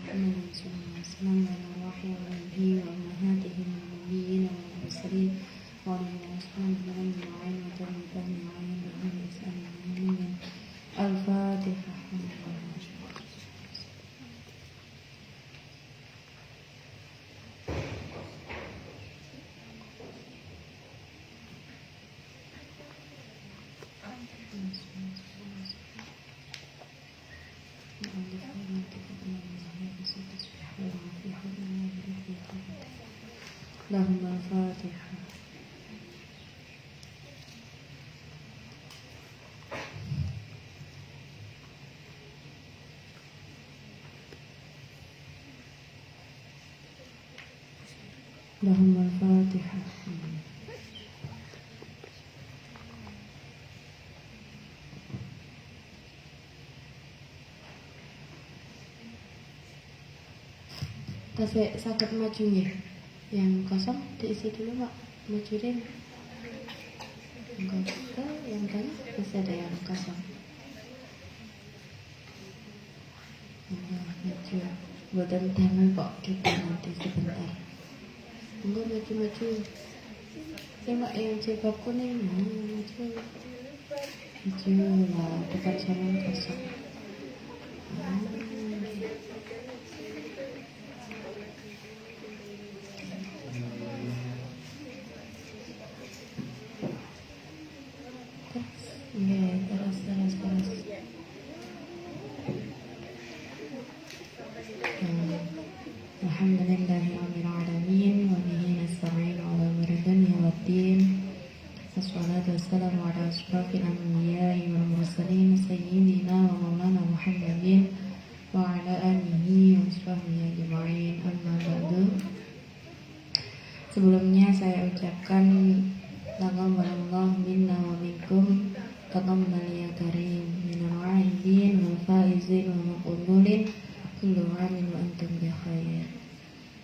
محمد صلى الله عليه وسلم وعلى أرواح والديه وأمهاتهم النبيين والمرسلين وعلى الأصحاب من معين وتابعين معين بهم بإحسان آمين. الفاتحة. لهم الفاتحة. لهم الفاتحة. Tasik sakit maju ya. Yang kosong diisi dulu Pak. Maju deh. Enggak ke yang tadi masih ada yang kosong. Maju. Buatan damai kok kita nanti sebentar. Enggak maju-maju. Tengok yang jilbab kuning. Maju. Maju lah dekat sana kosong. Terus. Alhamdulillahirabbil alamin wa bihi nasta'in 'ala umuri dunya waddin. Wassalatu wassalamu ala asyrafil anbiya'i wal mursalin sayyidina wa maulana Muhammadin wa ala alihi wa sahbihi ajma'in. Amma ba'du. Sebelumnya saya ucapkan taqabbalallahu minna wa minkum taqabbal ya karim minal wa'idin wal faizin wa maqbulin kullu 'amin wa antum bi khair.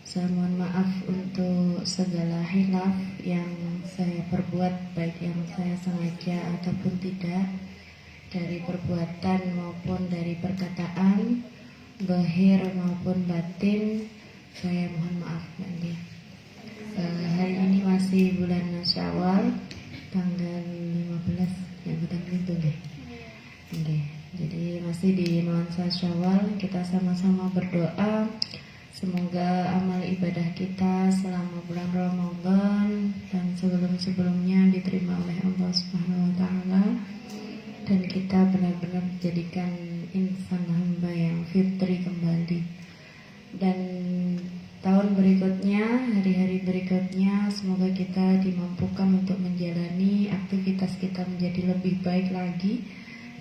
Saya mohon maaf untuk segala khilaf yang saya perbuat, baik yang saya sengaja ataupun tidak, dari perbuatan maupun dari perkataan, zahir maupun batin. Saya mohon maaf Mbak. Hari ini masih bulan Syawal, tanggal 15 yang itu deh. Jadi masih di nuansa Syawal, kita sama-sama berdoa semoga amal ibadah kita selama bulan Ramadan dan sebelum-sebelumnya diterima oleh Allah Subhanahu wa taala dan kita benar-benar dijadikan insan hamba yang fitri kembali. Dan tahun berikutnya, hari-hari berikutnya, semoga kita dimampukan untuk menjalani aktivitas kita menjadi lebih baik lagi,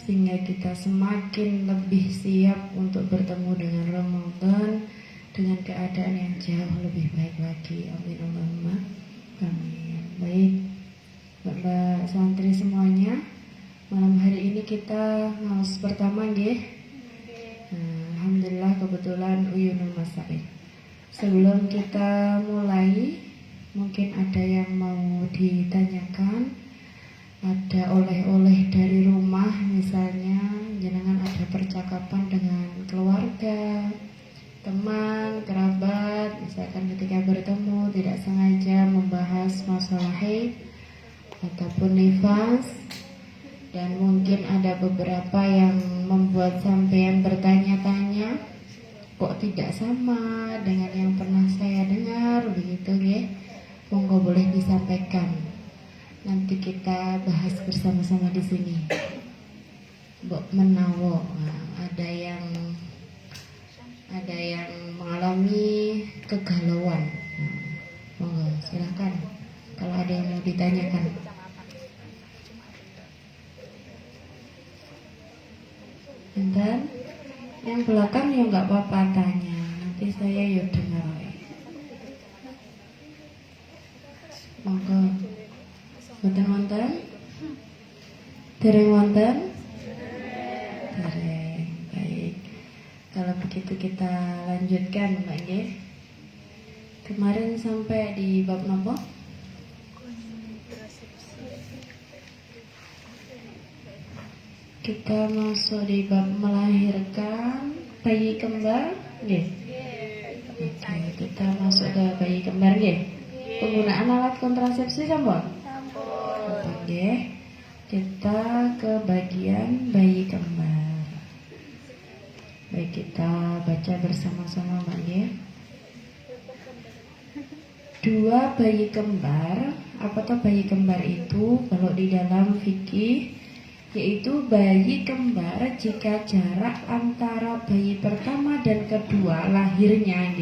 sehingga kita semakin lebih siap untuk bertemu dengan Ramadan dengan keadaan yang jauh lebih baik lagi. Amin Allahumma amin. Baik Bapak santri semuanya, malam hari ini kita ngaos pertama nggih. Alhamdulillah kebetulan Uyunul Masaid. Sebelum kita mulai, mungkin ada yang mau ditanyakan, ada oleh-oleh dari rumah misalnya, jenengan ada percakapan dengan keluarga, teman, kerabat, misalkan ketika bertemu tidak sengaja membahas masalah haid ataupun nifas, dan mungkin ada beberapa yang membuat sampean bertanya-tanya, kok tidak sama dengan yang pernah saya dengar, begitu ya. Monggo boleh disampaikan. Nanti kita bahas bersama-sama di sini. Mbok menawa, ada yang mengalami kegalauan. Monggo silakan kalau ada yang mau ditanyakan. Dan yang belakang ya nggak apa-apa tanya, nanti saya yuk dengar. Monggo. Boten wonten? Dereng wonten? Dereng. Baik. Kalau begitu kita lanjutkan Mbak nggih. Kemarin sampai di bab nopo? Kita masuk di bab melahirkan bayi kembar, nggih. kontrasepsi sampun? Oke, kita ke bagian bayi kembar. Baik, kita baca bersama-sama Mbak nggih. Dua bayi kembar, apa tuh bayi kembar itu? Kalau di dalam fikih, yaitu bayi kembar jika jarak antara bayi pertama dan kedua lahirnya,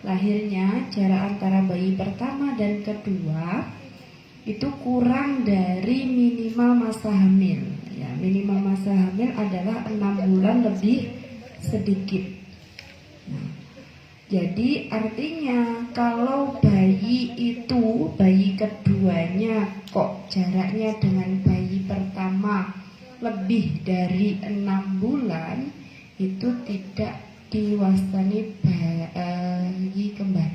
lahirnya jarak antara bayi pertama dan kedua itu kurang dari minimal masa hamil. Ya, minimal masa hamil adalah 6 bulan lebih sedikit. Nah, jadi artinya kalau bayi itu, bayi keduanya kok jaraknya dengan bayi pertama lebih dari 6 bulan, itu tidak diwastani bayi kembar,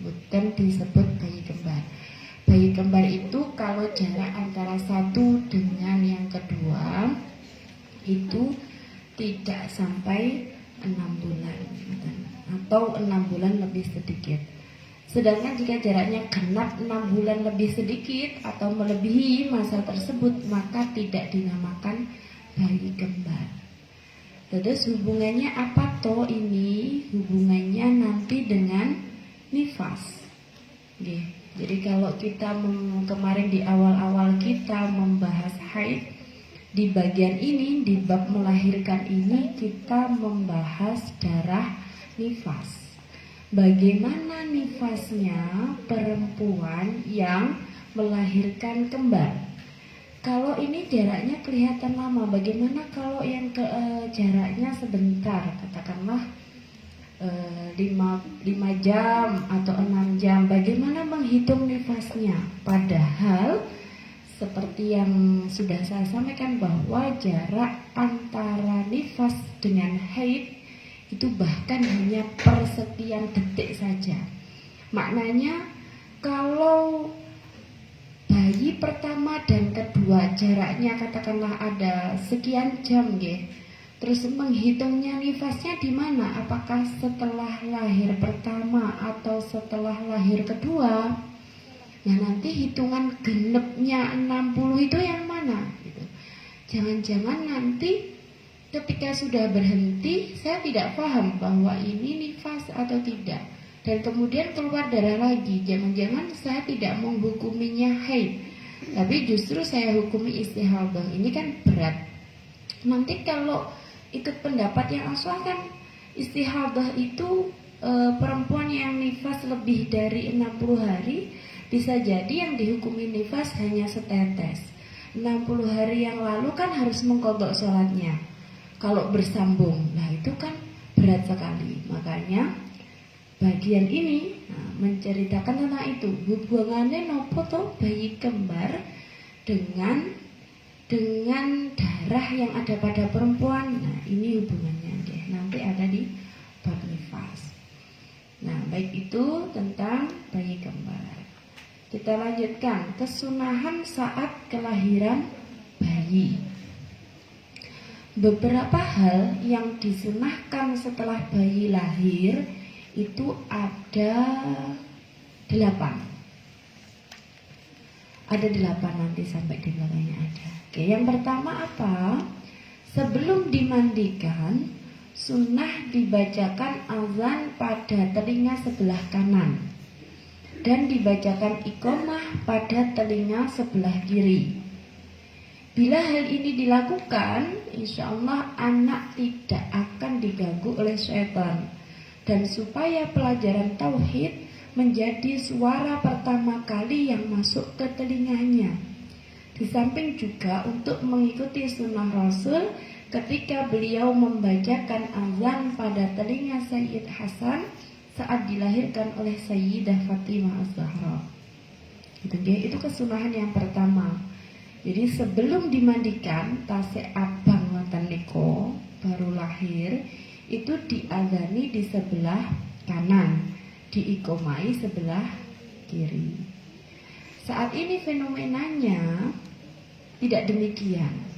bukan disebut bayi kembar. Bayi kembar itu kalau jarak antara satu dengan yang kedua itu tidak sampai 6 bulan atau 6 bulan lebih sedikit. Sedangkan jika jaraknya genap 6 bulan lebih sedikit atau melebihi masa tersebut, maka tidak dinamakan bayi kembar. Terus hubungannya apa toh ini? Hubungannya nanti dengan nifas. Oke. Jadi kalau kita kemarin di awal-awal kita membahas haid, di bagian ini, di bab melahirkan ini kita membahas darah nifas. Bagaimana nifasnya perempuan yang melahirkan kembar? Kalau ini jaraknya kelihatan lama, bagaimana kalau yang jaraknya sebentar, katakanlah 5 jam atau 6 jam, bagaimana menghitung nifasnya? Padahal seperti yang sudah saya sampaikan bahwa jarak antara nifas dengan haid itu bahkan hanya persekian detik saja. Maknanya kalau bayi pertama dan kedua jaraknya katakanlah ada sekian jam nggih. Terus menghitungnya nifasnya di mana? Apakah setelah lahir pertama atau setelah lahir kedua? Nah, nanti hitungan genepnya 60 itu yang mana? Gitu. Jangan-jangan nanti ketika sudah berhenti saya tidak paham bahwa ini nifas atau tidak. Dan kemudian keluar darah lagi. Jangan-jangan saya tidak menghukuminya haid, tapi justru saya hukumi istihadah. Ini kan berat. Nanti kalau ikut pendapat yang asal kan istihadah itu perempuan yang nifas lebih dari 60 hari bisa jadi yang dihukumi nifas hanya setetes. 60 hari yang lalu kan harus mengqadha sholatnya. Kalau bersambung, nah itu kan berat sekali. Makanya bagian ini menceritakan tentang itu. Hubungannya nopo toh bayi kembar dengan darah yang ada pada perempuan. Nah, ini hubungannya deh. Nanti ada di bab nifas. Nah, baik itu tentang bayi kembar. Kita lanjutkan kesunahan saat kelahiran bayi. Beberapa hal yang disunahkan setelah bayi lahir itu ada 8. Ada 8 nanti sampai di belakangnya ada. Oke, yang pertama apa? Sebelum dimandikan, sunnah dibacakan azan pada telinga sebelah kanan dan dibacakan iqamah pada telinga sebelah kiri. Bila hal ini dilakukan, insya Allah anak tidak akan diganggu oleh syaitan. Dan supaya pelajaran tauhid menjadi suara pertama kali yang masuk ke telinganya. Di samping juga untuk mengikuti sunnah Rasul ketika beliau membacakan azan pada telinga Sayyid Hasan saat dilahirkan oleh Sayyidah Fatimah Az-Zahra. Itu kesunahan yang pertama. Jadi sebelum dimandikan tasik abang ngoten niku baru lahir itu diazani di sebelah kanan, diiqomai sebelah kiri. Saat ini fenomenanya tidak demikian.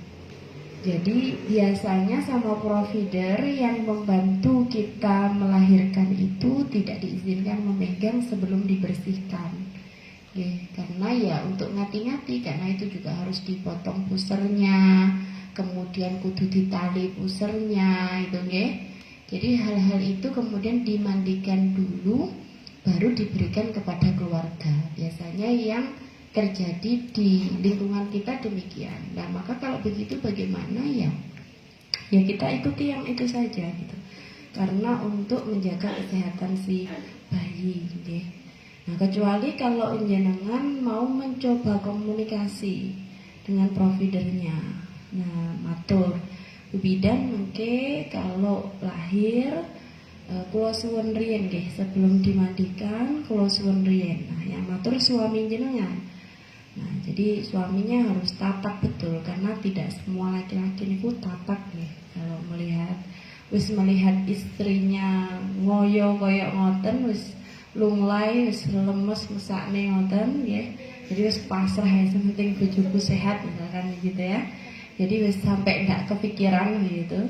Jadi biasanya sama provider yang membantu kita melahirkan itu tidak diizinkan memegang sebelum dibersihkan. Karena ya untuk ngati-ngati, karena itu juga harus dipotong pusernya, kemudian kudu ditali pusernya itu nggih. Jadi hal-hal itu kemudian dimandikan dulu baru diberikan kepada keluarga. Biasanya yang terjadi di lingkungan kita demikian. Nah, maka kalau begitu bagaimana ya? Ya kita ikuti yang itu saja gitu. Karena untuk menjaga kesehatan si bayi nggih. Nah, kecuali kalau jenengan mau mencoba komunikasi dengan providernya. Nah, matur bidan mungkin kalau lahir kula suwun riyen nggih sebelum dimandikan kula suwun riyen. Nah, yang matur suami jenengan. Nah, jadi suaminya harus tatak betul karena tidak semua laki-laki itu tatak nih. Kalau melihat istrinya ngoyo koyok ngoten wis lunglai wis lemes mesakne ngoten nggih. Jadi wis pasrah ya penting bojoku sehat misalkan gitu ya. Jadi wis sampai enggak kepikiran gitu.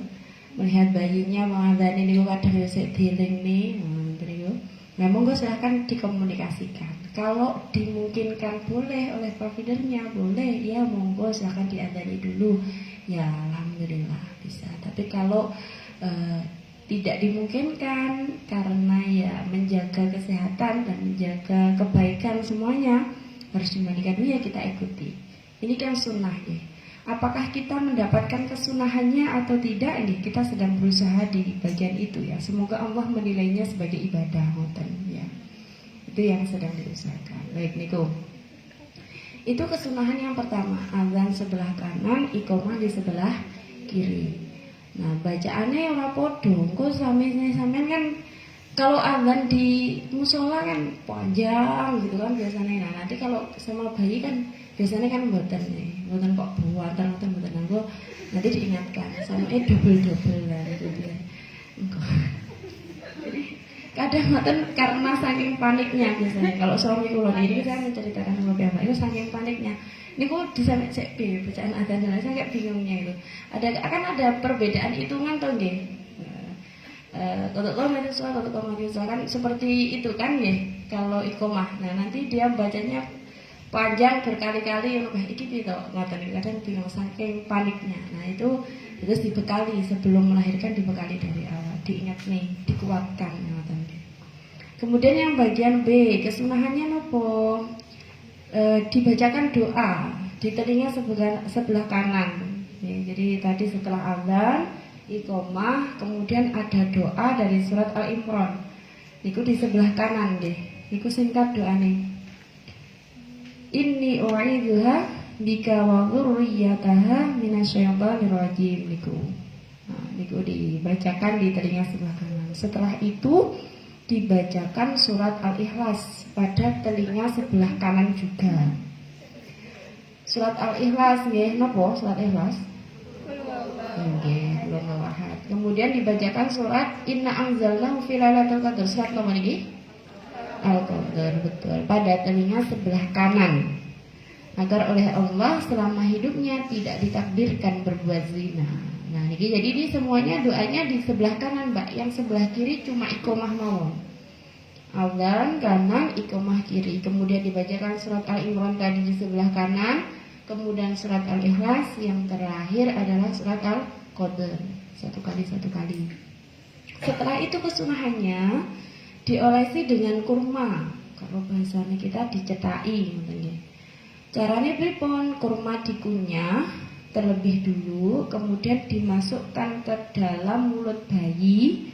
Melihat bayinya mengadani niku kadang wis dieling nih ngoten niku. Nah, monggo silahkan dikomunikasikan. Kalau dimungkinkan boleh oleh providernya boleh ya monggo silahkan diadani dulu. Ya alhamdulillah bisa. Tapi kalau tidak dimungkinkan karena ya menjaga kesehatan dan menjaga kebaikan semuanya harus dimandikan dulu ya kita ikuti. Ini kan sunnah ya. Apakah kita mendapatkan kesunahannya atau tidak ini kita sedang berusaha di bagian itu ya. Semoga Allah menilainya sebagai ibadah ngoten ya. Itu yang sedang diusahakan. Baik niku. Itu kesunahan yang pertama, azan sebelah kanan, iqomah di sebelah kiri. Nah, bacaannya ora padha. Engko sampeyan kan kalau azan di musola kan panjang gitu kan biasanya. Nah, nanti kalau sama bayi kan biasanya kan mboten kok buatan mboten engko nanti diingatkan sama double lah gitu dia. Engko. Jadi kadang mboten karena saking paniknya biasanya. Kalau suami kula ini saya menceritakan sama bapak itu saking paniknya. Ini kok bisa cek bacaan adzan dan saya kayak bingungnya itu. Akan ada perbedaan hitungan toh nggih. Kalau kan seperti itu kan ya kalau iqomah. Nah, nanti dia bacanya panjang berkali-kali iki piye to ngoten kadang bingung saking paniknya. Nah, itu terus dibekali sebelum melahirkan dibekali dari awal. Diingat nih, dikuatkan ngoten. Kemudian yang bagian B, kesunahannya nopo? Dibacakan doa di telinga sebelah kanan. Ya, jadi tadi setelah azan, iqomah, kemudian ada doa dari surat Al-Imran. Niku di sebelah kanan deh. Niku singkat doa nih. Inni u'idzuha bika wa dzurriyyataha minasyaitonir rajim niku. Nah, niku dibacakan di telinga sebelah kanan. Setelah itu dibacakan surat Al-Ikhlas pada telinga sebelah kanan juga. Surat Al-Ikhlas nggih napa surat Ikhlas? Nggih, belum ahad. Kemudian dibacakan surat Inna anzalnahu fi lailatul qadar. Surat nomor ini Al-Qadar betul pada telinga sebelah kanan. Agar oleh Allah selama hidupnya tidak ditakdirkan berbuat zina. Nah, ini jadi ini semuanya doanya di sebelah kanan, Mbak. Yang sebelah kiri cuma iqomah mawon. Azan kanan, iqomah kiri. Kemudian dibacakan surat Al-Imran tadi di sebelah kanan. Kemudian surat Al-Ikhlas. Yang terakhir adalah surat Al-Qadar. Satu kali. Setelah itu kesunahannya diolesi dengan kurma. Kalau bahasanya kita dicetai. Caranya pripun? Kurma dikunyah terlebih dulu, kemudian dimasukkan ke dalam mulut bayi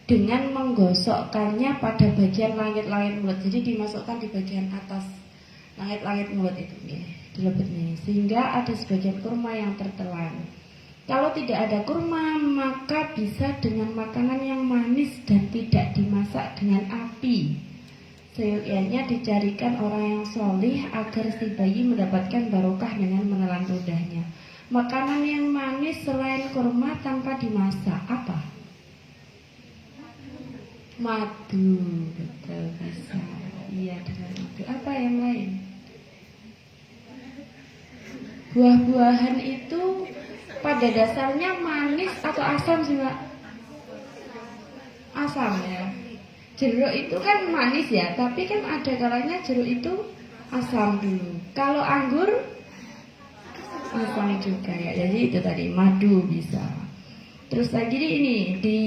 dengan menggosokkannya pada bagian langit-langit mulut. Jadi dimasukkan di bagian atas langit-langit mulut itu ya, dilebetnya, sehingga ada sebagian kurma yang tertelan. Kalau tidak ada kurma, maka bisa dengan makanan yang manis dan tidak dimasak dengan api. Seyogyanya dicarikan orang yang solih agar si bayi mendapatkan barokah dengan menelan ludahnya. Makanan yang manis selain kurma tanpa dimasak apa? Madu, betul bisa. Iya dengan madu. Apa yang lain? Buah-buahan itu pada dasarnya manis atau asam sih, Mbak? Asam ya. Jeruk itu kan manis ya, tapi kan ada kalanya jeruk itu asam dulu. Kalau anggur asam juga ya. Jadi itu tadi madu bisa. Terus lagi ini di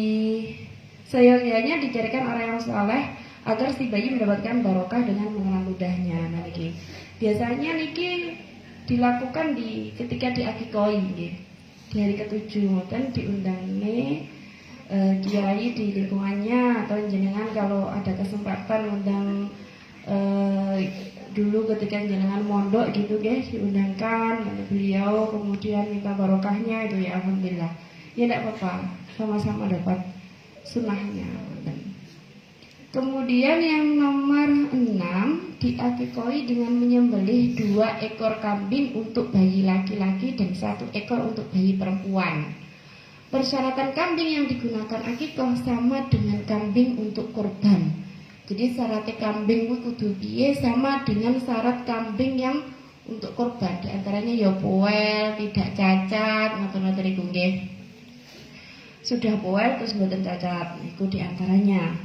seyogyanya dicarikan orang yang saleh agar si bayi mendapatkan barokah dengan mengenal ludahnya. Nah niki biasanya niki dilakukan ketika diakikoi nggih. Di hari ke-7 dan diundang kiai di lingkungannya atau jenengan kalau ada kesempatan undang dulu ketika jenengan mondok gitu guys diundangkan beliau kemudian minta barokahnya itu ya alhamdulillah ya tidak apa-apa sama-sama dapat sunnahnya. Kemudian yang nomor 6 diakikoi dengan menyembelih 2 ekor kambing untuk bayi laki-laki dan 1 ekor untuk bayi perempuan. Persyaratan kambing yang digunakan akikoh sama dengan kambing untuk kurban. Jadi syaratnya kambing kudu piye sama dengan syarat kambing yang untuk kurban. Di antaranya ya poel, tidak cacat, ngoten-ngoten niku nggih. Sudah poel terus mboten cacat, itu di antaranya.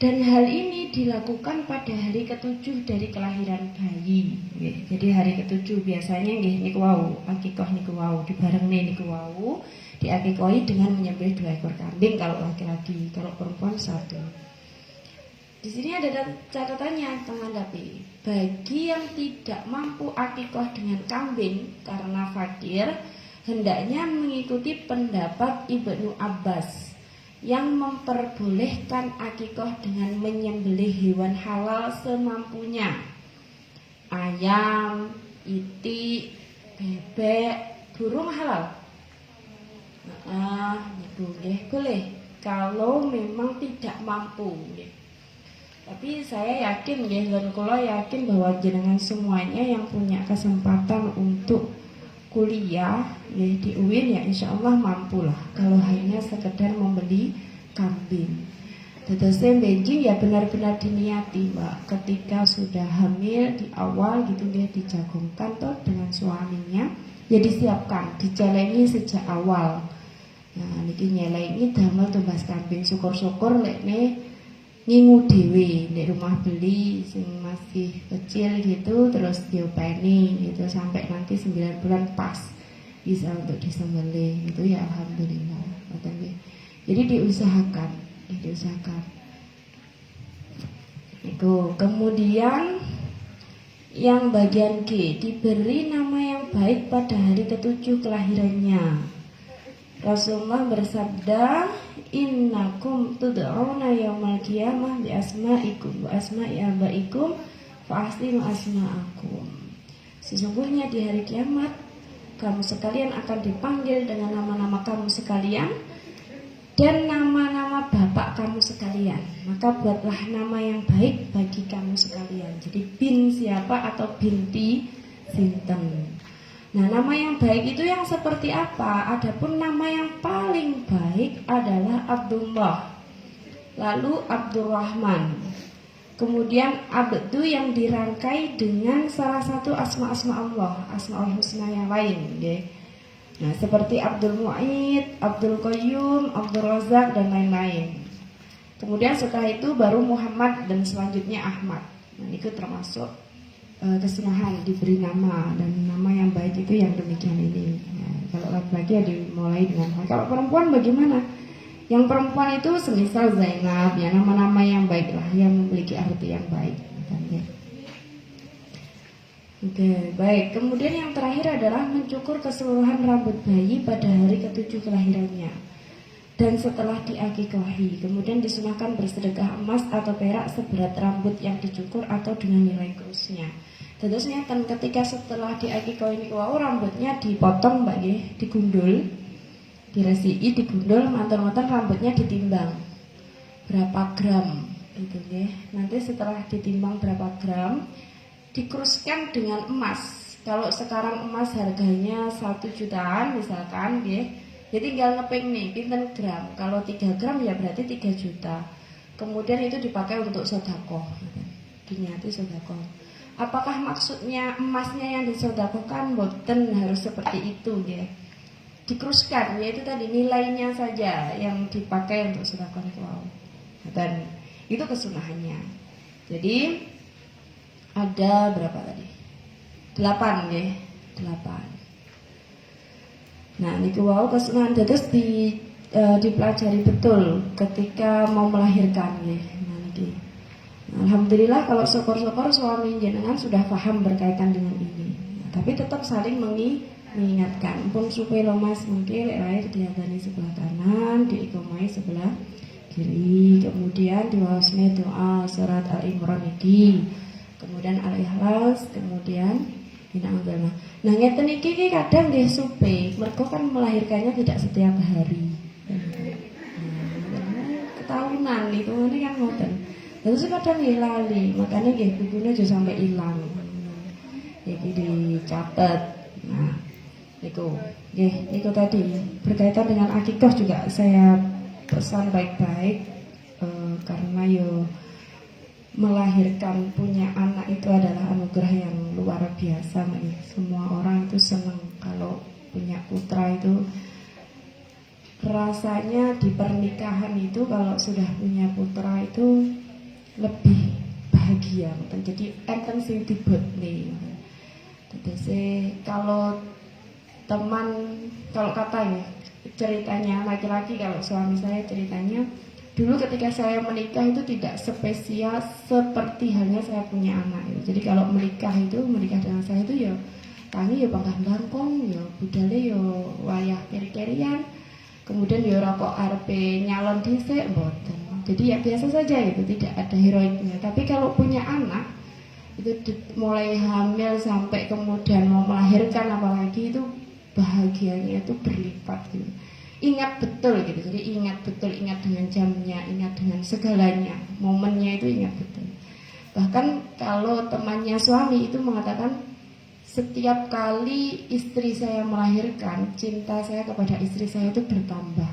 Dan hal ini dilakukan pada hari ke-7 dari kelahiran bayi. Jadi hari ke-7 biasanya nggih niku wau, akikoh niku wau, dibarengne niku wau, diakikoi dengan menyembelih 2 ekor kambing kalau laki-laki, kalau perempuan 1. Di sini ada catatannya tanggapi. Bagi yang tidak mampu akikoh dengan kambing karena fakir, hendaknya mengikuti pendapat Ibnu Abbas yang memperbolehkan akikoh dengan menyembelih hewan halal semampunya. Ayam, itik, bebek, burung halal. Itu boleh kalau memang tidak mampu. Tapi saya yakin dan kula yakin bahwa jenengan semuanya yang punya kesempatan untuk kuliah di UIN ya insya Allah mampu lah kalau hanya sekedar membeli kambing. Terusnya Beijing ya benar-benar diniati mbak ketika sudah hamil di awal gitu dia dijagungkan toh dengan suaminya ya disiapkan dicelengi sejak awal. Nah niki nyelengi damel tumbas kambing syukur-syukur lekne ngingu dewe di rumah beli sing masih kecil gitu terus diopeni gitu sampai nanti 9 bulan pas bisa untuk disembelih gitu ya alhamdulillah. Jadi diusahakan. Itu kemudian yang bagian G diberi nama yang baik pada hari ke-7 kelahirannya. Rasulullah bersabda, innakum tud'auna yaumal qiyamah bi asma'ikum wa asma'i abaikum fa ahsinu asma'akum. Sesungguhnya di hari kiamat kamu sekalian akan dipanggil dengan nama-nama kamu sekalian dan nama-nama bapak kamu sekalian. Maka buatlah nama yang baik bagi kamu sekalian. Jadi bin siapa atau binti sinten. Nah, nama yang baik itu yang seperti apa? Adapun nama yang paling baik adalah Abdullah, lalu Abdurrahman, kemudian Abdu yang dirangkai dengan salah satu asma-asma Allah, asmaul husna yang lain, okay? Nah, seperti Abdul Mu'id, Abdul Qayyum, Abdul Razak dan lain-lain. Kemudian setelah itu baru Muhammad dan selanjutnya Ahmad. Nah, itu termasuk kesunahan diberi nama dan nama yang baik itu yang demikian ini. Nah, kalau laki-laki ya dimulai dengan kalau perempuan bagaimana? Yang perempuan itu semisal Zainab ya nama-nama yang baik lah yang memiliki arti yang baik. Oke, baik. Kemudian yang terakhir adalah mencukur keseluruhan rambut bayi pada hari ke-7 kelahirannya. Dan setelah diakikohi, kemudian disunahkan bersedekah emas atau perak seberat rambut yang dicukur atau dengan nilai krusnya. Terusnya kan ketika setelah diakikohi ini rambutnya dipotong mbak digundul, diresiki, digundul, mantan-mantan rambutnya ditimbang berapa gram gitu ya. Nanti setelah ditimbang berapa gram, dikruskan dengan emas. Kalau sekarang emas harganya 1 jutaan misalkan ya. Jadi tinggal ngeping nih, pinten gram. Kalau 3 gram ya berarti 3 juta. Kemudian itu dipakai untuk sedekah. Diniati sedekah. Apakah maksudnya emasnya yang disedekahkan? Boten harus seperti itu ya. Dikruskan, yaitu tadi nilainya saja yang dipakai untuk sedekah itu. Dan itu kesunahannya. Jadi ada berapa tadi? 8 ya, 8. Nah, niku wau kesunahan dados dipelajari betul ketika mau melahirkan nggih. Nah niki. Alhamdulillah kalau syukur-syukur suami jenengan sudah paham berkaitan dengan ini. Nah, tapi tetap saling mengingatkan. Pun supaya Mas mungkin lahir diadani sebelah kanan, diikomai sebelah kiri. Kemudian diwasne doa surat Al-Imran iki. Kemudian Al-Ikhlas, kemudian Ina'udzubillah. Nah ngeten iki kadang nggih supe, mergo kan melahirkannya tidak setiap hari. Ketahunan itu ini kan ngoten. Terus kadang nggih lali, makanya nggih bukune aja sampai ilang. Iki dicatat. Nah, niku tadi berkaitan dengan akikah juga saya pesan baik-baik karena melahirkan punya anak itu adalah anugerah yang luar biasa. Semua orang itu senang kalau punya putra itu. Rasanya di pernikahan itu kalau sudah punya putra itu lebih bahagia. Jadi enten sing tibet nih. Jadi kalau katanya ceritanya laki-laki, kalau suami saya ceritanya dulu ketika saya menikah itu tidak spesial seperti halnya saya punya anak. Jadi kalau menikah dengan saya itu ya tangi ya bangkah bangkong ya budale ya wayah keri-kerian. Kemudian ya rokok arepe nyalon dhisik mboten. Jadi ya biasa saja gitu, tidak ada heroiknya. Tapi kalau punya anak itu mulai hamil sampai kemudian mau melahirkan apalagi itu bahagianya itu berlipat gitu. Ingat betul gitu. Jadi ingat betul, ingat dengan jamnya, ingat dengan segalanya. Momennya itu ingat betul. Bahkan kalau temannya suami itu mengatakan setiap kali istri saya melahirkan, cinta saya kepada istri saya itu bertambah.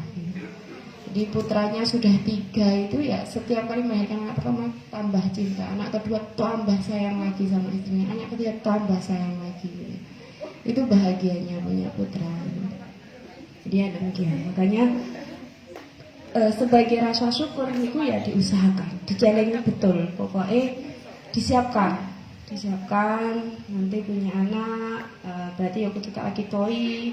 Jadi putranya sudah 3 itu ya setiap kali melahirkan anak pertama tambah cinta, anak kedua tambah sayang lagi sama istrinya, anak ketiga tambah sayang lagi. Itu bahagianya punya putra. Dia demikian. Makanya sebagai rasa syukur itu ya diusahakan, dijalani betul. Pokoknya disiapkan nanti punya anak, berarti ya kudu lagi toi.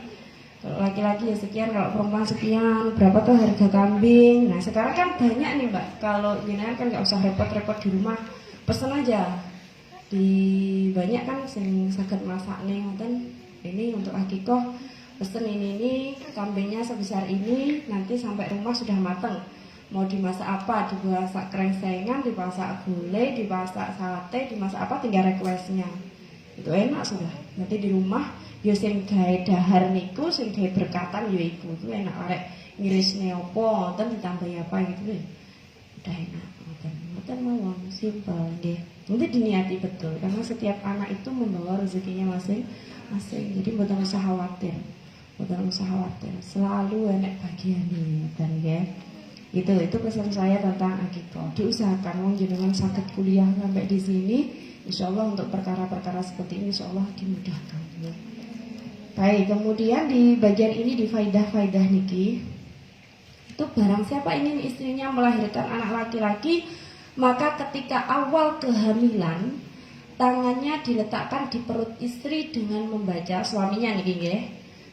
Kalau laki-laki ya sekian, kalau perempuan sekian, berapa tuh harga kambing. Nah sekarang kan banyak nih Mbak, kalau jenengan kan nggak usah repot-repot di rumah, pesen aja di banyak kan sing saged masak nih ngoten, ini untuk akikoh pesen ini kambingnya sebesar ini, nanti sampai rumah sudah mateng. Mau dimasak apa, dimasak krengsengan, dimasak gulai, dimasak sate, dimasak apa, tinggal requestnya. Itu enak sudah. Nanti di rumah ya sing gawe dahar niku, sing gawe berkatan ya iku. Itu enak arek ngirisne opo, ngoten ditambahi apa gitu ya. Udah enak. Ngoten mawon, simpel nggih. Nanti diniati betul karena setiap anak itu membawa rezekinya masing-masing. Jadi mboten usah khawatir. Selalu enak bagiane dan nggih. Itu pesan saya tentang akikoh. Diusahakan wong jenengan sakit kuliah sampai di sini, insyaallah untuk perkara-perkara seperti ini insyaallah dimudahkan. Baik, kemudian di bagian ini di faidah-faidah niki, itu barang siapa ingin istrinya melahirkan anak laki-laki, maka ketika awal kehamilan tangannya diletakkan di perut istri dengan membaca suaminya niki nggih.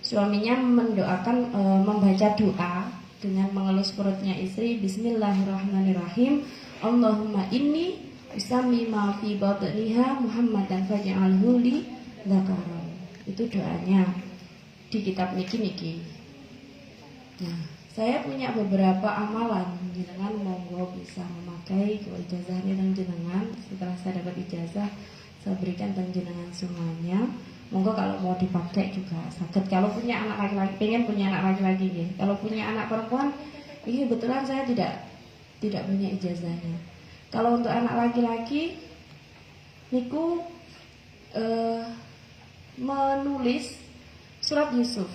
Suaminya mendoakan membaca doa dengan mengelus perutnya istri, Bismillahirrahmanirrahim. Allahumma inni usami ma fi batniha Muhammadan faj'alhu li dzakaran. Itu doanya di kitab niki. Nah, saya punya beberapa amalan, jenengan monggo bisa memakai ke ijazahnya dan jenengan. Setelah saya dapat ijazah, saya berikan dan jenengan semuanya. Monggo kalau mau dipakai juga sakit. Kalau punya anak laki-laki, pengen punya anak laki-laki ya. Kalau punya anak perempuan, ini kebetulan saya tidak punya ijazahnya. Kalau untuk anak laki-laki, niku menulis surat Yusuf.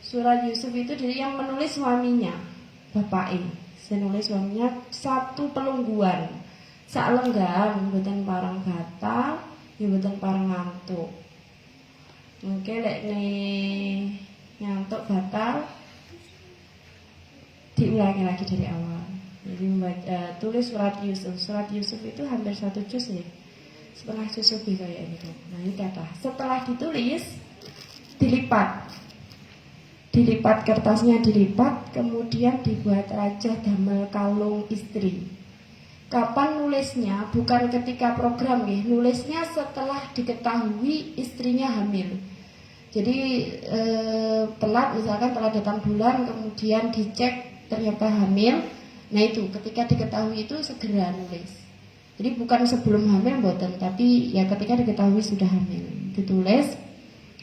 Surat Yusuf itu dari yang menulis suaminya, bapake. Saya nulis suaminya satu pelungguan, sak lenggan, mboten parang batal. Mboten pareng ngantuk. Mungkin lek ngantuk batal diulangi lagi dari awal. Jadi tulis surat Yusuf. Surat Yusuf itu hampir 1 juz nih. setengah juz lebih kayak gitu. Nah ini kata. Setelah ditulis, dilipat kertasnya dilipat, kemudian dibuat raja damel kalung istri. Kapan nulisnya? Bukan ketika program ya, nulisnya setelah diketahui istrinya hamil. Jadi telat, misalkan telah datang bulan, kemudian dicek ternyata hamil. Nah itu ketika diketahui itu segera nulis. Jadi bukan sebelum hamil mboten, tapi ya ketika diketahui sudah hamil. Ditulis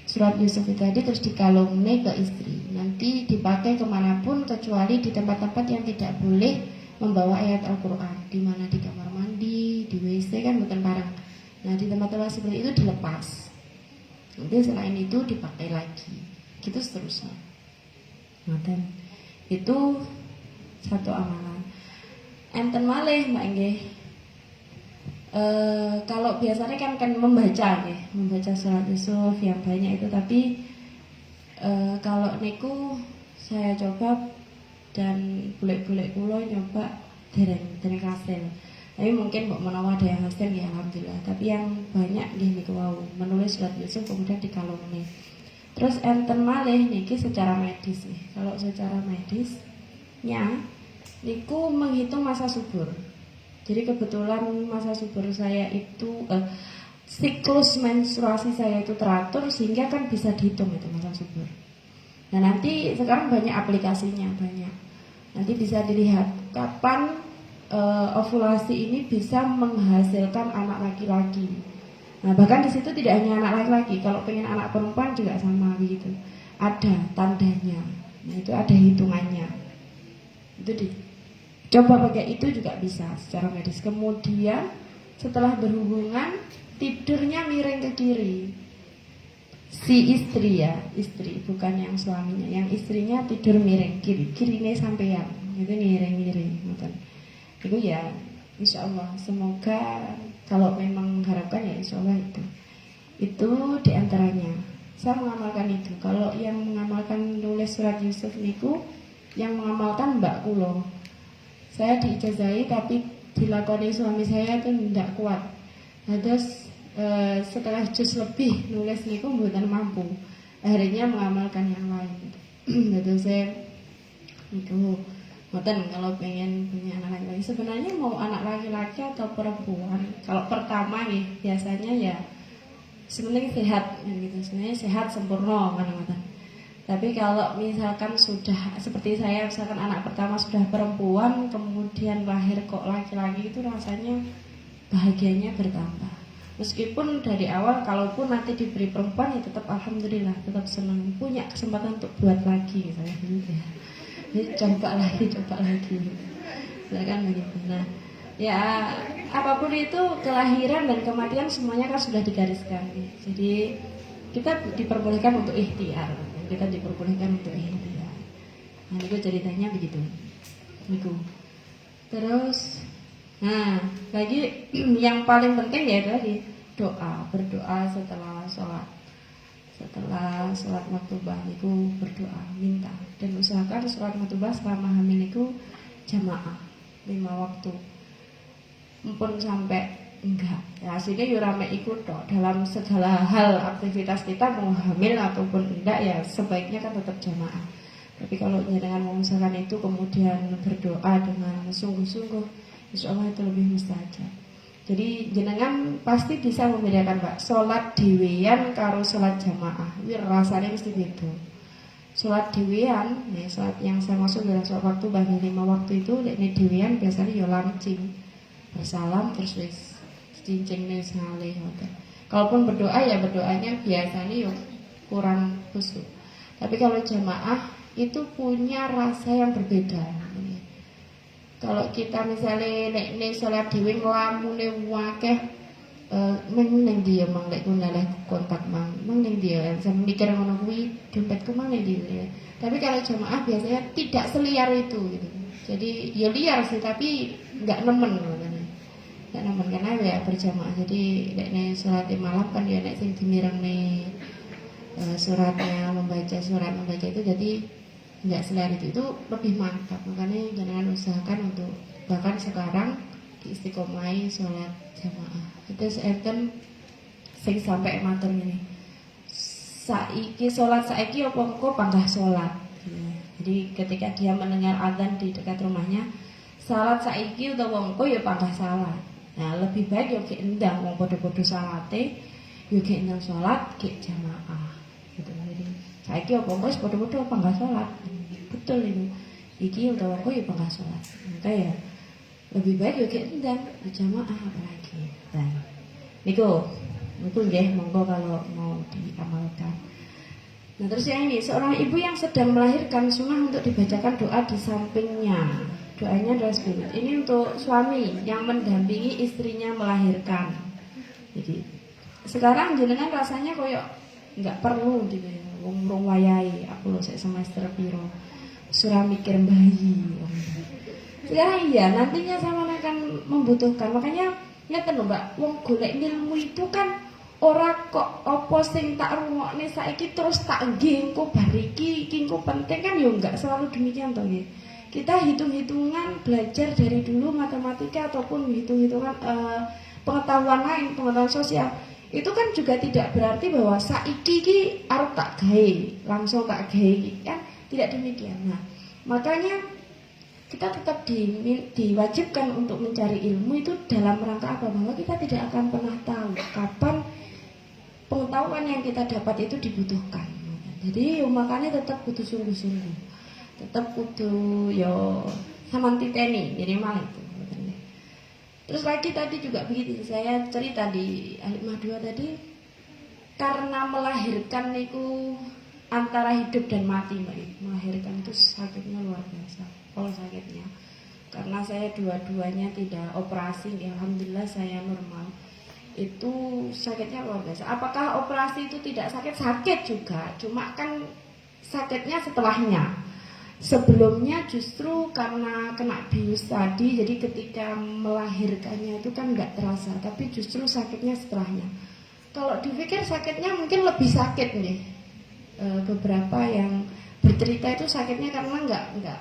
surat Yusuf itu tadi, terus dikalungne ke istri. Nanti dipakai kemanapun kecuali di tempat-tempat yang tidak boleh membawa ayat Al-Quran. Di mana? Di kamar mandi, di WC kan bukan barang. Nah di tempat-tempat seperti itu dilepas. Nanti selain itu dipakai lagi, gitu seterusnya. Ngoten. Itu satu amalan. Enten malih Mbak nggih. Kalau biasanya kan membaca ya, membaca surat Yusuf yang banyak itu, tapi kalau niku saya coba dan golek-golek kula nyoba dereng kasil. Tapi mungkin mbok menawa ada yang hasil ya alhamdulillah. Tapi yang banyak nggih niku wau menulis surat Yusuf kemudian dikalungne. Terus enten malih niki secara medis nih. Kalau secara medisnya niku menghitung masa subur. Jadi kebetulan masa subur saya itu siklus menstruasi saya itu teratur sehingga kan bisa dihitung itu masa subur. Nah nanti sekarang banyak aplikasinya, banyak. Nanti bisa dilihat kapan ovulasi ini bisa menghasilkan anak laki-laki. Nah bahkan di situ tidak hanya anak laki-laki, kalau pengen anak perempuan juga sama begitu. Ada tandanya, nah itu ada hitungannya. Itu coba pakai itu juga bisa secara medis. Kemudian setelah berhubungan tidurnya miring ke kiri. Si istri ya, istri bukan yang suaminya, yang istrinya tidur miring kiri, kirinya sampean, itu miring-miring, itu ya insya Allah semoga kalau memang mengharapkan ya insya Allah itu diantaranya saya mengamalkan itu. Kalau yang mengamalkan nulis surat Yusuf niku yang mengamalkan Mbak Kulo, saya diijazahi tapi dilakoni suami saya itu tidak kuat. Nah, terus setelah juz lebih nulis niku mboten mampu, akhirnya mengamalkan yang lain. Jadi saya niku ngoten kalau pengen punya anak laki-laki. Sebenarnya mau anak laki-laki atau perempuan, kalau pertama nih biasanya ya sebenarnya sehat gitu, sebenarnya sehat sempurna kan. Tapi kalau misalkan sudah seperti saya, misalkan anak pertama sudah perempuan kemudian lahir kok laki-laki, itu rasanya bahagianya bertambah. Meskipun dari awal kalaupun nanti diberi perempuan ya tetap alhamdulillah, tetap senang, punya kesempatan untuk buat lagi misalnya gitu ya. Jadi coba lagi kan begitu. Nah ya apapun itu, kelahiran dan kematian semuanya kan sudah digariskan. Jadi kita diperbolehkan untuk ikhtiar. Nah itu ceritanya begitu. Niku. Terus nah lagi yang paling penting ya tadi berdoa setelah sholat. Setelah sholat maktubah niku berdoa, minta, dan usahakan sholat maktubah selama hamil niku jamaah 5 waktu. Mumpun sampai enggak ya hasilnya yurame ikut toh dalam segala hal aktivitas kita, mau hamil ataupun enggak ya sebaiknya kan tetap jamaah. Tapi kalau dengan mengusahakan itu kemudian berdoa dengan sungguh-sungguh, insya Allah itu lebih mustajab. Jadi jenengan pasti bisa membedakan Pak, sholat dewean karo sholat jamaah, ini rasanya mesti beda. Sholat dewean, ya, sholat yang saya maksud adalah sholat waktu bagi 5 waktu itu, ini dewean biasanya ya lancing, bersalam terus wis cincin nih saleh. Kalaupun berdoa ya berdoanya biasanya ya kurang khusyuk. Tapi kalau jamaah itu punya rasa yang berbeda. Kalau kita misalnya nek sholat dewe nglamune wakeh meng ning dia mang lek ngalih kontak mang ning dia sampe mikir ngono kuwi dompetku mang ning dia. Tapi kalau jamaah biasanya tidak seliar itu gitu. Jadi ya liar sih tapi enggak nemen katanya. Enggak nemen karena ya berjamaah. Jadi nek sholat malam kan ya nek sing dimirengne suratnya membaca itu jadi nggak selain itu lebih mantap. Makanya jangan usahakan untuk bahkan sekarang diistiqomai sholat jamaah. Terus kan sing sampai matur ini. Saiki sholat saiki apa engko panggah sholat. Jadi ketika dia mendengar azan di dekat rumahnya, salat saiki utawa engko ya panggah salat. Nah, lebih baik yo gek endang wong padha-padha salate, yo gek endang sholat gek jamaah. Gitu. Jadi saiki apa engko wis padha-padha panggah sholat. Betul itu. Iki utawa engko ya panggah sholat. Maka ya lebih baik yo gek endang jamaah apalagi. Nah, niku nggih monggo kalau mau diamalkan. Nah terus yang ini, seorang ibu yang sedang melahirkan sunnah untuk dibacakan doa di sampingnya. Doanya adalah seperti ini untuk suami yang mendampingi istrinya melahirkan. Jadi sekarang jenengan rasanya koyok nggak perlu gitu ya. Wong wayahe aku lho sek semester piro. Surah mikir bayi. Sekarang iya, nantinya sama akan membutuhkan. Makanya ngeten lho Mbak, wong golek ilmu itu kan ora kok apa sing tak rungokne saiki terus tak nggih engko bariki iki engko penting kan ya enggak selalu demikian toh nggih. Kita hitung-hitungan belajar dari dulu matematika ataupun hitung-hitungan pengetahuan lain, pengetahuan sosial. Itu kan juga tidak berarti bahwa saiki iki arep tak gawe, langsung tak gawe iki kan tidak demikian. Nah, makanya kita tetap diwajibkan untuk mencari ilmu itu dalam rangka apa? Bahwa kita tidak akan pernah tahu kapan pengetahuan yang kita dapat itu dibutuhkan. Jadi makanya tetap kudu sungguh-sungguh, tetap kudu yo samang titeni minimal itu. Terus lagi tadi juga begitu, saya cerita di Alimah 2 tadi, karena melahirkan itu antara hidup dan mati Mbak. Melahirkan itu sakitnya luar biasa. Kalau sakitnya, karena saya dua-duanya tidak operasi, alhamdulillah saya normal. Itu sakitnya luar biasa. Apakah operasi itu tidak sakit? Sakit juga, cuma kan sakitnya setelahnya. Sebelumnya justru karena kena bius tadi, jadi ketika melahirkannya itu kan nggak terasa, tapi justru sakitnya setelahnya. Kalau dipikir sakitnya mungkin lebih sakit nih. Beberapa yang bercerita itu sakitnya karena nggak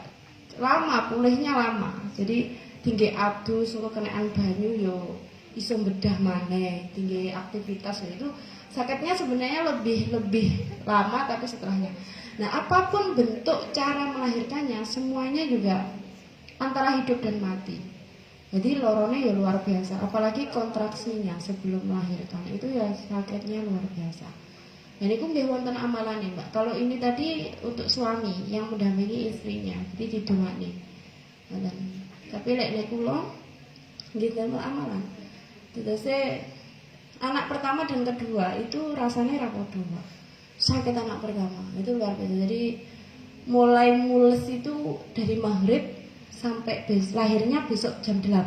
lama, pulihnya lama. Jadi tinggi adus, kenaan banyu yo iso bedah maneh, tinggi aktivitas itu sakitnya sebenarnya lebih lama tapi setelahnya. Nah, apapun bentuk cara melahirkannya semuanya juga antara hidup dan mati. Jadi lorone ya luar biasa, apalagi kontraksinya sebelum melahirkan itu ya sakitnya luar biasa. Dan itu nggih wonten amalane, Mbak. Kalau ini tadi untuk suami yang mendampingi istrinya, jadi didoani. Tapi lek kula nggih damel amalan. Terus anak pertama dan kedua itu rasanya rapodo, Mbak. Sakit anak pertama itu luar biasa. Jadi mulai mules itu dari maghrib sampai lahirnya besok jam 8.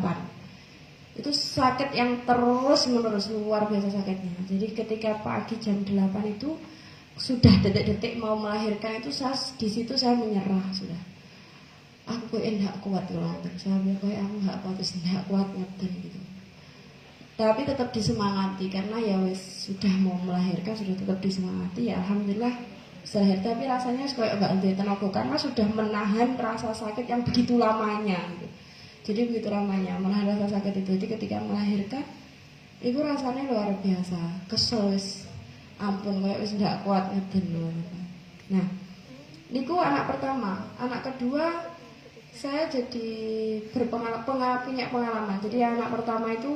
Itu sakit yang terus menerus, luar biasa sakitnya. Jadi ketika pagi jam 8 itu sudah detik-detik mau melahirkan itu di situ saya menyerah sudah. Aku enggak kuat loh. Saya bilang aku enggak kuat, enggak kuat ngeten gitu. Tapi tetap disemangati karena ya wis sudah mau melahirkan, sudah tetap disemangati ya alhamdulillah bisa lahir. Tapi rasanya kayak enggak ada tenaga karena sudah menahan rasa sakit yang begitu lamanya gitu. Jadi begitu lamanya menahan rasa sakit itu. Jadi ketika melahirkan itu rasanya luar biasa, kesel wis ampun kayak wis enggak kuat ngeden loh. Nah, niku anak pertama. Anak kedua saya jadi punya pengalaman. Jadi anak pertama itu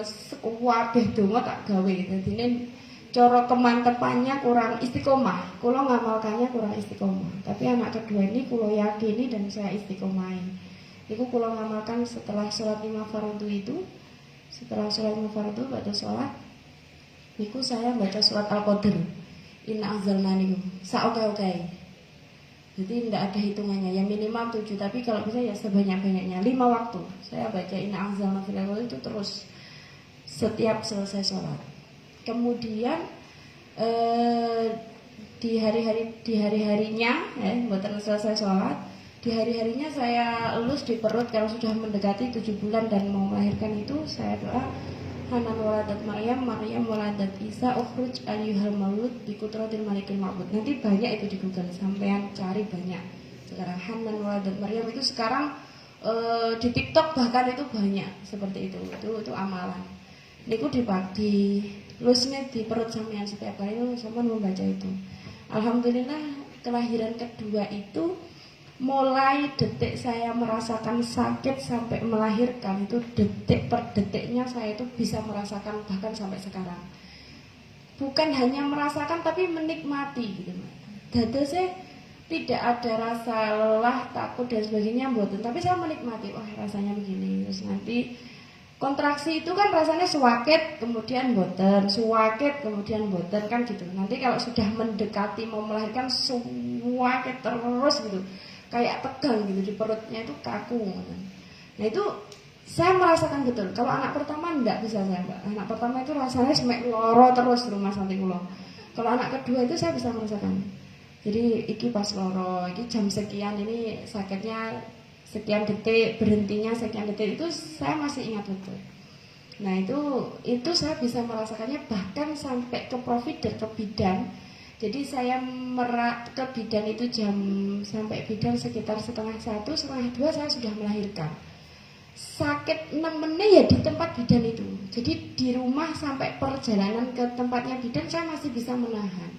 sekuwabeh donga tak gawe. Dadine cara kemantepannya kurang istiqomah. Kula ngamalkannya kurang istiqomah. Tapi anak kedua ini kula yakini dan saya istiqomahin. Iku kula ngamalkan setelah sholat 5 fardu itu. Setelah sholat 5 fardu baca sholat, niku saya baca surat Al-Qadr. Inna anzalna niku. Saoke-oke. Jadi tidak ada hitungannya, ya minimal 7. Tapi kalau bisa ya sebanyak-banyaknya 5 waktu. Saya baca Inna anzalna fil lailatul itu terus setiap selesai sholat. Kemudian di hari-harinya, mboten selesai sholat, di hari-harinya saya elus di perut kalau sudah mendekati 7 bulan dan mau melahirkan itu saya doa Hanan waladat Maryam waladat Isa ukhruj ayyuhal maulud bikutratil malikil ma'bud. Nanti banyak itu di Google, sampean cari banyak. Sekarang Hanan waladat Maryam itu sekarang di TikTok bahkan itu banyak seperti itu amalan. Niku di lusnya di perut sampean setiap kali itu sampean membaca itu. Alhamdulillah kelahiran kedua itu mulai detik saya merasakan sakit sampai melahirkan itu detik per detiknya saya itu bisa merasakan bahkan sampai sekarang. Bukan hanya merasakan tapi menikmati gitu. Dadosnya tidak ada rasa lelah, takut dan sebagainya mboten, tapi saya menikmati, wah rasanya begini. Terus nanti kontraksi itu kan rasanya suwaket kemudian boten, suwaket kemudian boten kan gitu. Nanti kalau sudah mendekati mau melahirkan suwaket terus gitu, kayak tegang gitu di perutnya itu kaku. Nah itu saya merasakan betul. Kalau anak pertama enggak bisa saya mbak. Anak pertama itu rasanya semek loro terus rumah santi kulo. Kalau anak kedua itu saya bisa merasakan. Jadi iki pas loro, iki jam sekian ini sakitnya sekian detik, berhentinya sekian detik, itu saya masih ingat betul. Nah itu saya bisa merasakannya bahkan sampai ke provider, ke bidan. Jadi saya ke bidan itu sampai bidan sekitar 12:30, 12:30 saya sudah melahirkan. Sakit 6 menit ya di tempat bidan itu. Jadi di rumah sampai perjalanan ke tempatnya bidan saya masih bisa menahan.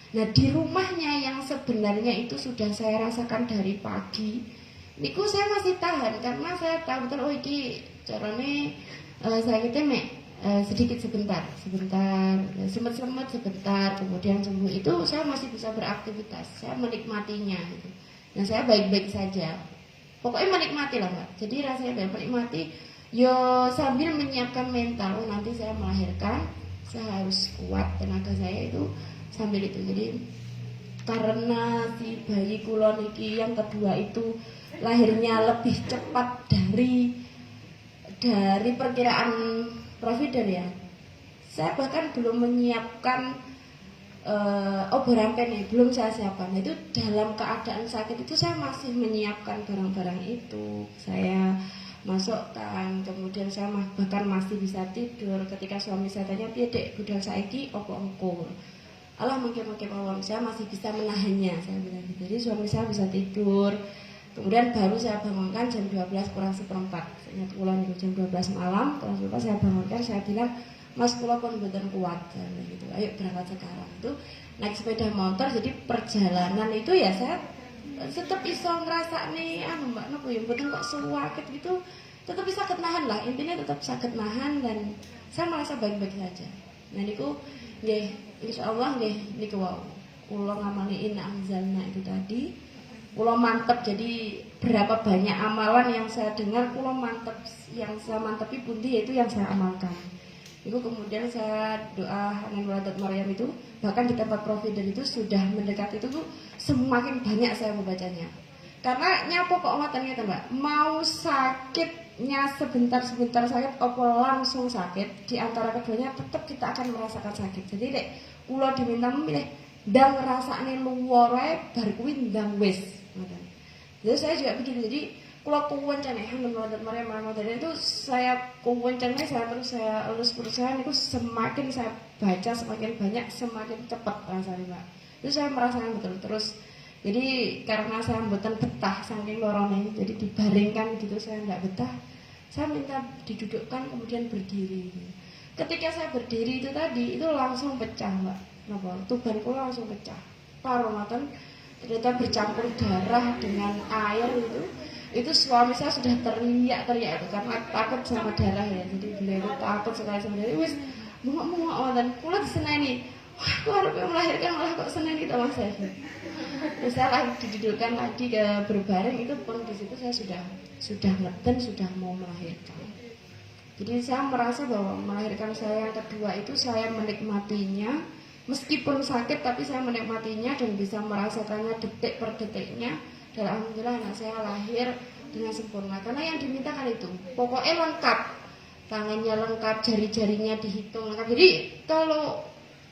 Nah di rumahnya yang sebenarnya itu sudah saya rasakan dari pagi, niku saya masih tahan karena saya tahu betul oh iki carane sakitnya sedikit sebentar, semet-semet sebentar, kemudian sembuh. Itu saya masih bisa beraktivitas, saya menikmatinya gitu. Nah saya baik-baik saja, pokoknya menikmati lah mbak. Jadi rasanya menikmati, yo sambil menyiapkan mental, oh, nanti saya melahirkan, saya harus kuat, tenaga saya itu sambil itu. Jadi karena si bayi kulon iki yang kedua itu lahirnya lebih cepat dari perkiraan provider ya. Saya bahkan belum menyiapkan oborampen nih, belum saya siapkan. Itu dalam keadaan sakit itu saya masih menyiapkan barang-barang itu. Saya masukkan, kemudian saya bahkan masih bisa tidur. Ketika suami saya tanya, "Piye Dek, budal saiki opo engko?" Allah mungkin mawon, saya masih bisa menahannya, saya bilang gitu. Jadi suami saya bisa tidur. Kemudian baru saya bangunkan jam 12 kurang seperempat. Ingat kula niku jam 12 malam, kurang seperempat saya bangunkan, saya bilang, "Mas kula pun mboten kuat." Gitu. "Ayo berangkat sekarang." Itu naik sepeda motor, jadi perjalanan itu ya saya tetap bisa ngrasakne Mbak napa ya mboten kok suwakit gitu. Tetap bisa nahan lah, intinya tetap sakit nahan dan saya merasa baik-baik saja. Nah niku nggih insyaallah nggih niku wau. Kula ngamali anzalna itu tadi. Kula mantep, jadi berapa banyak amalan yang saya dengar kula mantep, yang saya mantepi pundi yaitu yang saya amalkan. Itu kemudian saya doa Nabi Maryam itu bahkan di tempat provider itu sudah mendekat itu tuh semakin banyak saya membacanya. Karena nyapo kok ngoten Mbak, mau sakitnya sebentar-sebentar sakit apa langsung sakit, di antara keduanya tetap kita akan merasakan sakit. Jadi dek kula diminta memilih ndang ngrasakne luwore bar kuwi ndang wis. Jadi saya juga begitu. Jadi kalau kuwencane menurut Maryam itu saya kuwencane saya terus saya urus perusahaan itu semakin saya baca semakin banyak semakin cepat rasanya Mbak. Itu saya merasakan betul terus. Jadi karena saya mboten betah saking lorone, jadi dibaringkan gitu saya enggak betah. Saya minta didudukkan kemudian berdiri. Ketika saya berdiri itu tadi itu langsung pecah Mbak. Napa? Tubanku langsung pecah. Paromaten ternyata bercampur darah dengan air itu suami saya sudah teriak itu karena takut sama darah ya. Jadi beliau itu takut sekali sama darah. Wis muak dan kula diseneni. Wah, aku harus melahirkan malah kok seneni to Mas saya. Terus saya lagi didudukkan lagi ke berbaring itu pun di situ saya sudah ngeden sudah mau melahirkan. Jadi saya merasa bahwa melahirkan saya yang kedua itu saya menikmatinya. Meskipun sakit tapi saya menikmatinya dan bisa merasakannya detik per detiknya. Dan alhamdulillah anak saya lahir dengan sempurna. Karena yang dimintakan itu pokoknya lengkap, tangannya lengkap, jari-jarinya dihitung lengkap. Jadi kalau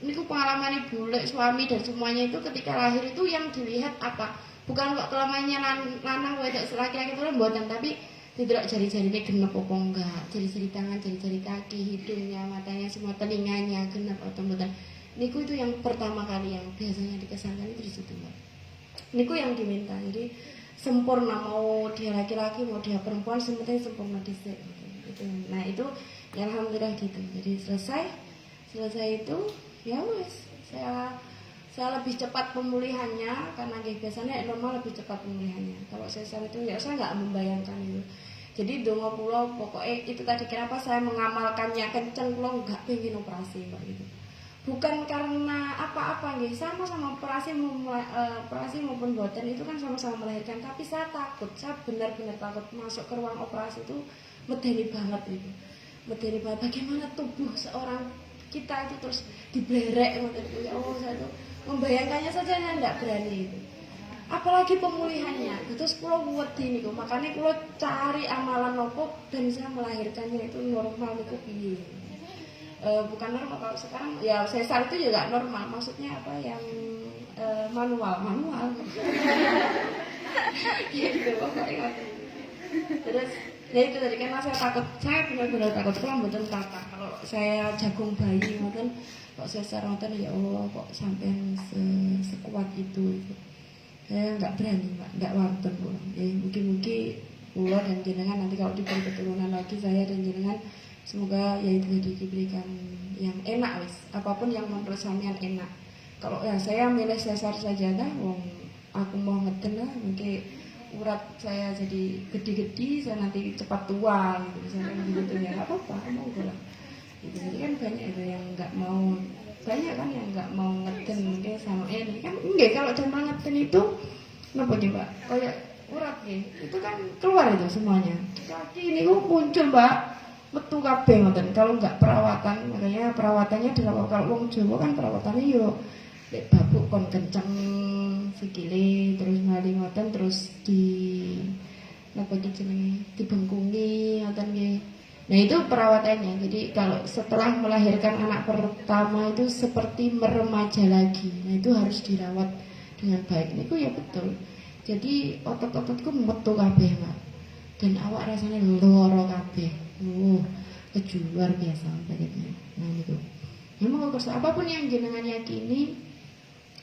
ini pengalaman ibu, suami dan semuanya itu ketika lahir itu yang dilihat apa? Bukan kok kelamannya lanang wedok laki-laki itu mboten, tapi tidak jari-jarinya genep apa enggak, jari-jari tangan, jari-jari kaki, hidungnya, matanya, semua telinganya genep atau mboten. Niku itu yang pertama kali yang biasanya dikesankan itu di situ Mbak. Niku yang diminta. Jadi sempurna, mau dia laki-laki mau dia perempuan sementing sempurna dhisik gitu. Nah itu ya alhamdulillah gitu. Jadi selesai itu ya wes saya lebih cepat pemulihannya karena biasanya normal lebih cepat pemulihannya. Kalau sesar itu ya saya nggak membayangkan itu. Jadi dongo pulau pokoknya itu tadi kenapa saya mengamalkannya kenceng pulau nggak pengen operasi Pak gitu. Bukan karena apa-apa nggih, sama-sama operasi maupun boten itu kan sama-sama melahirkan, tapi saya takut, saya benar-benar takut masuk ke ruang operasi itu medeni banget gitu. Medeni banget bagaimana tubuh seorang kita itu terus diblerek gitu. Ya Allah, saya tuh membayangkannya saja saya tidak berani itu. Apalagi pemulihannya terus pulau wedi niku makanya pulau cari amalan nopo dan saya melahirkannya itu normal niku piye bukan normal kalau sekarang ya sesar itu juga normal maksudnya apa yang manual gitu pokoknya terus ya itu tadi karena saya benar-benar takut pulang betul kata kalau saya jagung bayi mungkin kok sesar mungkin ya Allah kok sampai sekuat itu saya nggak berani Pak, nggak wonten pulang. Mungkin pulau dan jenengan nanti kalau diberi keturunan lagi saya dan jenengan semoga ya itu diberikan yang enak wis, apapun yang menurut sampean enak. Kalau ya saya milih sesar saja dah, wong aku mau ngeten lah, mungkin urat saya jadi gede-gede, saya nanti cepat tua gitu, misalnya gitu ya apa-apa, mau lah. Gitu. Jadi kan banyak itu yang nggak mau. Banyak kan yang nggak mau ngeten mungkin sama ini kan enggak kalau cuma ngeten itu kenapa Mbak kayak urat itu kan keluar itu semuanya kaki ini kok muncul Mbak metu kabeh ngoten kalau nggak perawatan makanya perawatannya adalah kalau wong Jawa kan perawatannya yo lek babuk kon kenceng sikile terus maling ngoten terus di napa jenenge dibengkungi ngoten nggih. Nah itu perawatannya. Jadi kalau setelah melahirkan anak pertama itu seperti meremaja lagi. Nah itu harus dirawat dengan baik. Itu ya betul. Jadi otot-ototku metu kabeh Pak. Dan awak rasanya loro kabeh. Luar biasa sakitnya. Nah itu. Memang apapun yang jenengan yakini,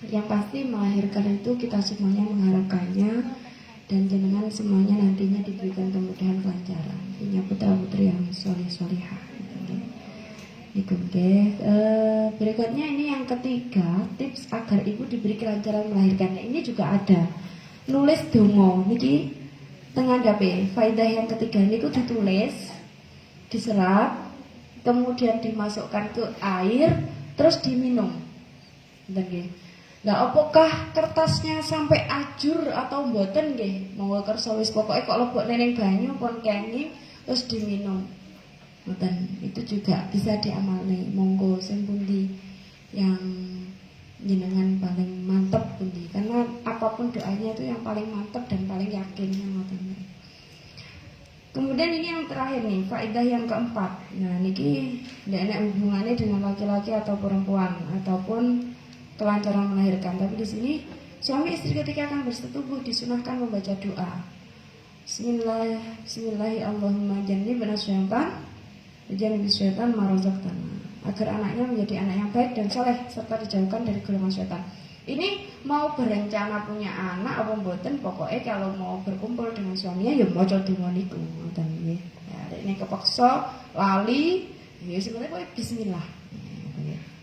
yang pasti melahirkan itu kita semuanya mengharapkannya. Dan jenengan semuanya nantinya diberikan kemudahan kelancaran, punya putra putri yang soleh-solehah. Itu berikutnya ini yang ketiga, tips agar ibu diberi kelancaran melahirkannya. Ini juga ada nulis dongo. Niki tengah dape. Faidah yang ketiga ini ditulis, diserap, kemudian dimasukkan ke air, terus diminum. Nah, apakah kertasnya sampai ajur atau mboten nggih? Monggo kersa wis pokoke kok lebok ning banyu pun kenging terus diminum. Mboten, itu juga bisa diamalne. Monggo sing pundi yang jenengan paling mantep pundi? Karena apapun doanya itu yang paling mantep dan paling yakin ngoten. Kemudian ini yang terakhir nih, faedah yang keempat. Nah, niki ndak enak hubungannya dengan laki-laki atau perempuan ataupun kelancaran melahirkan. Tapi di sini suami istri ketika akan bersetubuh disunahkan membaca doa. Bismillahirrahmanirrahim. Jannibna syaitan, jannibna syaitan ma razaqtana. Agar anaknya menjadi anak yang baik dan soleh serta dijauhkan dari golongan syaitan. Ini mau berencana punya anak apa mboten, pokoknya kalau mau berkumpul dengan suaminya ya maca donga niku ngoten nggih. Ya, ini kepaksa lali, ya sebenarnya bismillah.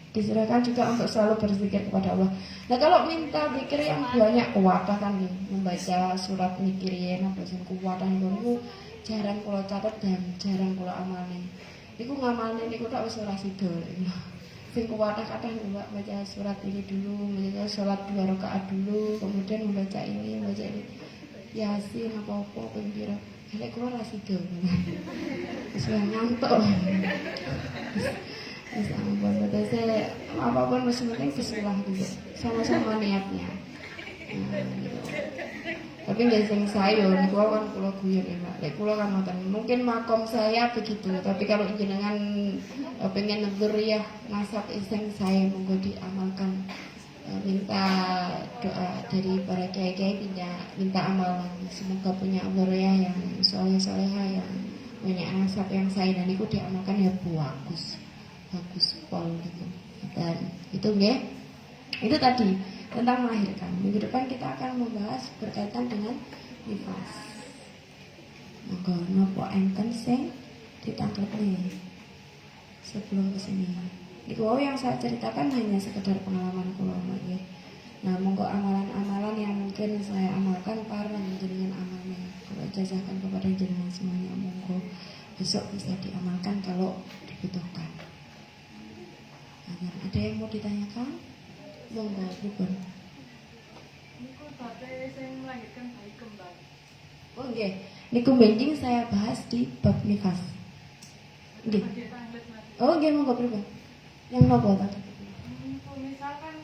Diserahkan juga untuk selalu berzikir kepada Allah. Nah kalau minta zikir yang banyak kuwatah kan nih, membaca surat mikirin apa sing kuwatah niku jarang kula catet dan jarang kula amalne. Iku ngamalne niku tak wis ora sida. Sing kuwatah kathah Mbak baca surat ini dulu, baca salat 2 rakaat dulu, kemudian membaca ini, Yasin apa-apa ping pira. Nek kula ora sida. Wis ngantuk. Bisa ampun, betul saya apapun masih penting bismillah dulu, sama-sama niatnya. Gitu. Tapi nggak sing sayur, niku kan pulau guyon ya Mbak. Lek pulau kan mungkin makom saya begitu. Tapi kalau jenengan pengen ya nasab iseng saya monggo diamalkan. Minta doa dari para kiai-kiai, minta amalan. Semoga punya ya yang soleh-soleha yang punya nasab yang saya dan itu diamalkan ya bagus pol gitu. Dan itu nggih. Itu tadi tentang melahirkan. Minggu depan kita akan membahas berkaitan dengan nifas. Monggo napa enten sing ditangklepi sebelum kesini. Iku yang saya ceritakan hanya sekedar pengalaman kula nggih. Nah, monggo amalan-amalan yang mungkin saya amalkan pareng jenengan amalnya. Kalau jazahkan kepada jenengan semuanya, monggo besok bisa diamalkan kalau dibutuhkan. Ada yang mau ditanyakan? Monggo, Bun. Niku bate sing melahirkan bayi kembar. Oh nggih, niku mending saya bahas di bab nifas. Nggih. Oh nggih, monggo pripun? Yang nopo tadi? Misalkan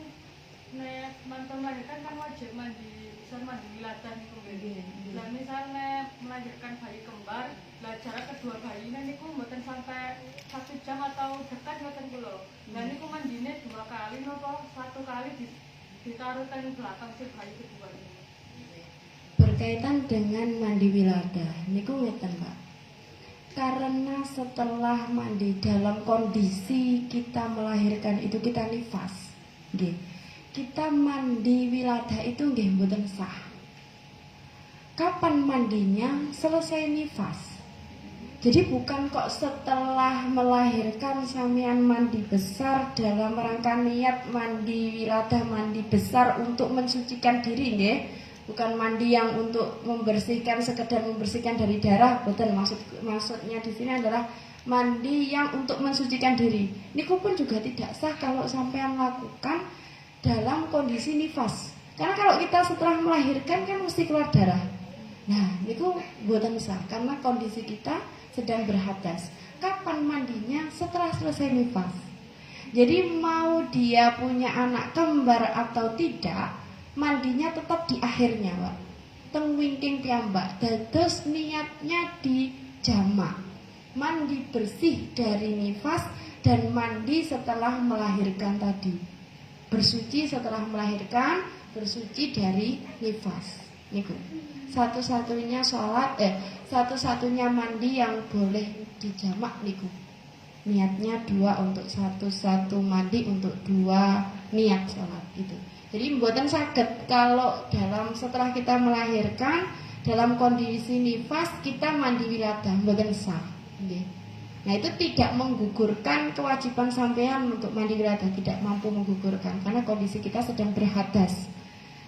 nek mantan melahirkan kan wajib mandi, bisa mandi wilatan niku nggih. Lah misalnya melahirkan bayi kembar, lah jarak kedua bayinya niku mboten sampai 1 jam atau dekat mboten kula. Lah niku mandine 2 kali napa 1 kali ditaruh teng belakang si bayi kedua ini. Berkaitan dengan mandi wilada, niku ngeten Pak. Karena setelah mandi dalam kondisi kita melahirkan itu kita nifas, nggih. Kita mandi wilada itu nggih mboten sah. Kapan mandinya? Selesai nifas. Jadi bukan kok setelah melahirkan sampean mandi besar dalam rangka niat mandi wilada, mandi besar untuk mensucikan diri nggih. Bukan mandi yang untuk membersihkan, sekedar membersihkan dari darah, betul. Maksudnya di sini adalah mandi yang untuk mensucikan diri. Niku pun juga tidak sah kalau sampean lakukan dalam kondisi nifas. Karena kalau kita setelah melahirkan kan mesti keluar darah. Nah, niku buatan sah karena kondisi kita sedang berhadas. Kapan mandinya? Setelah selesai nifas. Jadi mau dia punya anak kembar atau tidak, mandinya tetap di akhirnya, Pak. Teng wingking piyambak. Dados niatnya dijamak. Mandi bersih dari nifas dan mandi setelah melahirkan tadi. Bersuci setelah melahirkan, bersuci dari nifas. Niku. Satu-satunya satu-satunya mandi yang boleh dijamak niku. Niatnya 2 untuk satu mandi untuk 2 niat sholat gitu. Jadi mboten saged kalau setelah kita melahirkan dalam kondisi nifas kita mandi wilada mboten sah. Nggih. Nah, itu tidak menggugurkan kewajiban sampean untuk mandi wilada, tidak mampu menggugurkan karena kondisi kita sedang berhadas.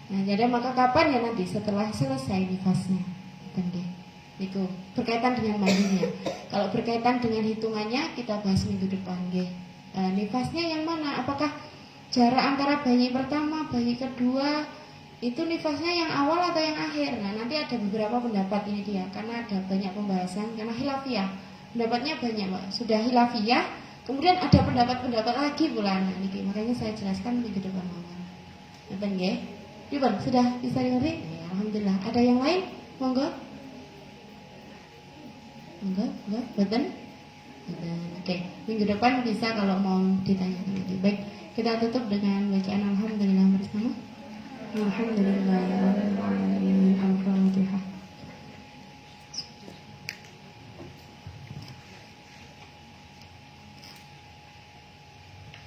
Nah, jadi maka kapan ya nanti setelah selesai nifasnya. Nggih. Niku berkaitan dengan mandinya. Kalau berkaitan dengan hitungannya kita bahas minggu depan nggih. Nifasnya yang mana? Apakah jarak antara bayi pertama, bayi kedua itu nifasnya yang awal atau yang akhir? Nah, nanti ada beberapa pendapat ini dia karena ada banyak pembahasan karena khilafiyah. Pendapatnya banyak, Pak. Sudah khilafiyah, kemudian ada pendapat-pendapat lagi pula. Nah, niki makanya saya jelaskan minggu depan mawon. Ngoten nggih. Pripun? Sudah bisa dengerin? Ya, alhamdulillah. Ada yang lain? Monggo. Monggo, boten? Oke, minggu depan bisa kalau mau ditanyakan lagi. Baik, kita tutup dengan bacaan alhamdulillah bersama. Alhamdulillahirabbil Al-Fatihah.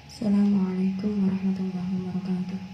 Assalamualaikum warahmatullahi wabarakatuh.